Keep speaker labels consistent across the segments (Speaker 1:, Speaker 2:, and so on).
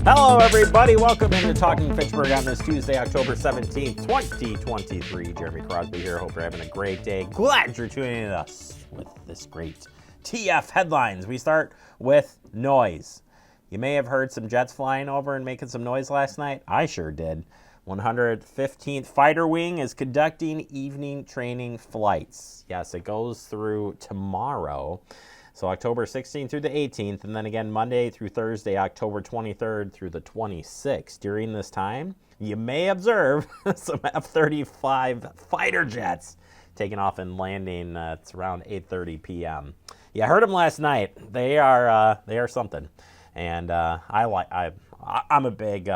Speaker 1: Hello, everybody. Welcome into Talking Fitchburg on this Tuesday, October 17th, 2023. Jeremy Crosby here. Hope you're having a great day. Glad you're tuning in us with this great TF headlines. We start with noise. You may have heard some jets flying over and making some noise last night. I sure did. 115th Fighter Wing is conducting evening training flights. Yes, it goes through tomorrow. So October 16th through the 18th, and then again Monday through Thursday, October 23rd through the 26th. During this time, you may observe some F-35 fighter jets taking off and landing. It's around 8:30 p.m. Yeah, I heard them last night. They are something, and I'm a big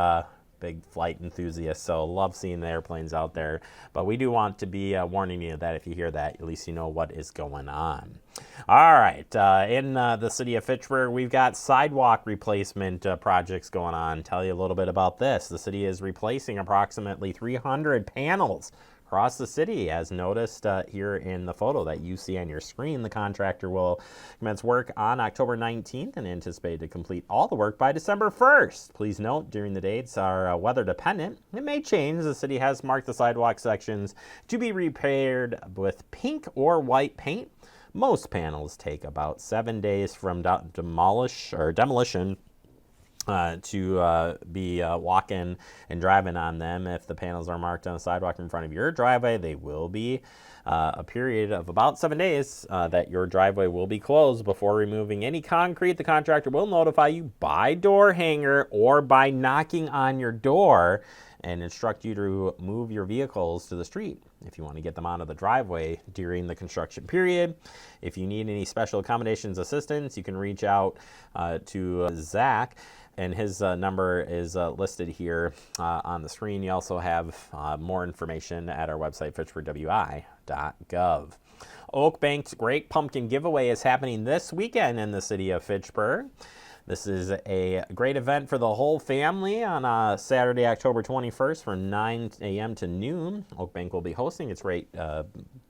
Speaker 1: flight enthusiast, so love seeing the airplanes out there. But we do want to be warning you that if you hear that, at least you know what is going on. All right, in the city of Fitchburg, we've got sidewalk replacement projects going on. Tell you a little bit about this. The city is replacing approximately 300 panels across the city, as noticed here in the photo that you see on your screen. The contractor will commence work on October 19th and anticipated to complete all the work by December 1st. Please note, during the dates are weather dependent. It may change. The city has marked the sidewalk sections to be repaired with pink or white paint. Most panels take about 7 days from demolition to be walking and driving on them. If the panels are marked on the sidewalk in front of your driveway, they will be a period of about 7 days that your driveway will be closed. Before removing any concrete, the contractor will notify you by door hanger or by knocking on your door and instruct you to move your vehicles to the street if you want to get them out of the driveway during the construction period. If you need any special accommodations assistance, you can reach out to Zach, and his number is listed here on the screen. You also have more information at our website, fitchburgwi.gov. Oak Bank's Great Pumpkin Giveaway is happening this weekend in the city of Fitchburg. This is a great event for the whole family on Saturday, October 21st from 9 a.m. to noon. Oak Bank will be hosting its Great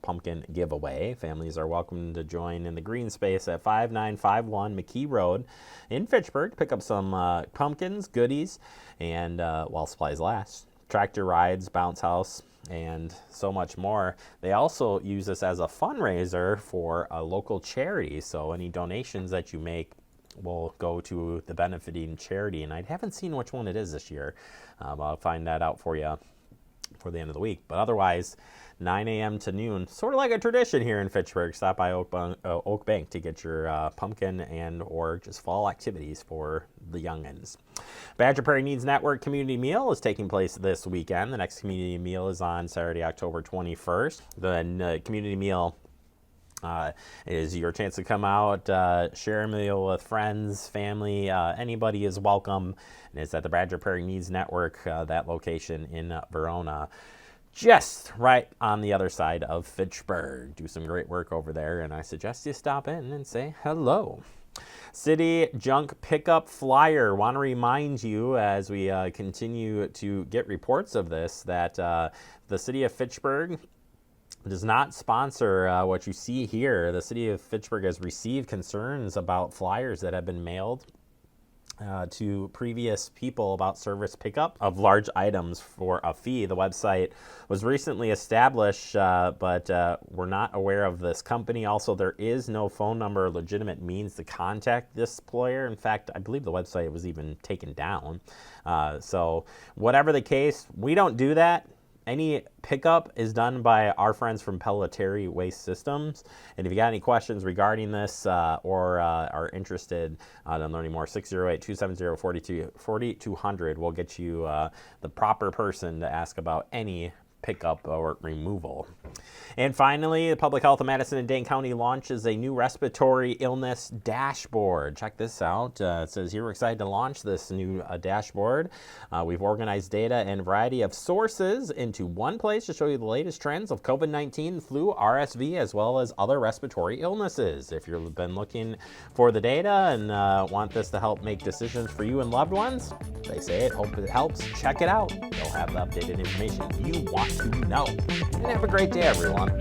Speaker 1: Pumpkin Giveaway. Families are welcome to join in the green space at 5951 McKee Road in Fitchburg to pick up some pumpkins, goodies, and while supplies last. Tractor rides, bounce house, and so much more. They also use this as a fundraiser for a local charity, so any donations that you make will go to the benefiting charity, and I haven't seen which one it is this year. I'll find that out for you for the end of the week. But otherwise, 9 a.m. to noon, sort of like a tradition here in Fitchburg. Stop by Oak Bank to get your pumpkin and or just fall activities for the youngins. Badger Prairie Needs Network Community Meal is taking place this weekend. The next community meal is on Saturday, October 21st. The community meal is your chance to come out, share a meal with friends, family, anybody is welcome. And it's at the Badger Prairie Needs Network, that location in Verona, just right on the other side of Fitchburg. Do some great work over there, and I suggest you stop in and say hello. City Junk Pickup Flyer. Want to remind you, as we continue to get reports of this, that the city of Fitchburg does not sponsor what you see here. The city of Fitchburg has received concerns about flyers that have been mailed to previous people about service pickup of large items for a fee. The website was recently established, but we're not aware of this company. Also, there is no phone number or legitimate means to contact this employer. In fact, I believe the website was even taken down. So whatever the case, we don't do that. Any pickup is done by our friends from Pelletary Waste Systems. And if you got any questions regarding this or are interested in learning more, 608-270-4200 will get you the proper person to ask about any pickup or removal. And finally, the Public Health of Madison and Dane County launches a new respiratory illness dashboard. Check this out. It says here we're excited to launch this new dashboard. We've organized data and a variety of sources into one place to show you the latest trends of COVID-19, flu, RSV, as well as other respiratory illnesses. If you've been looking for the data and want this to help make decisions for you and loved ones, they say it, hope it helps. Check it out. They'll have the updated information you want to know. And have a great day, everyone.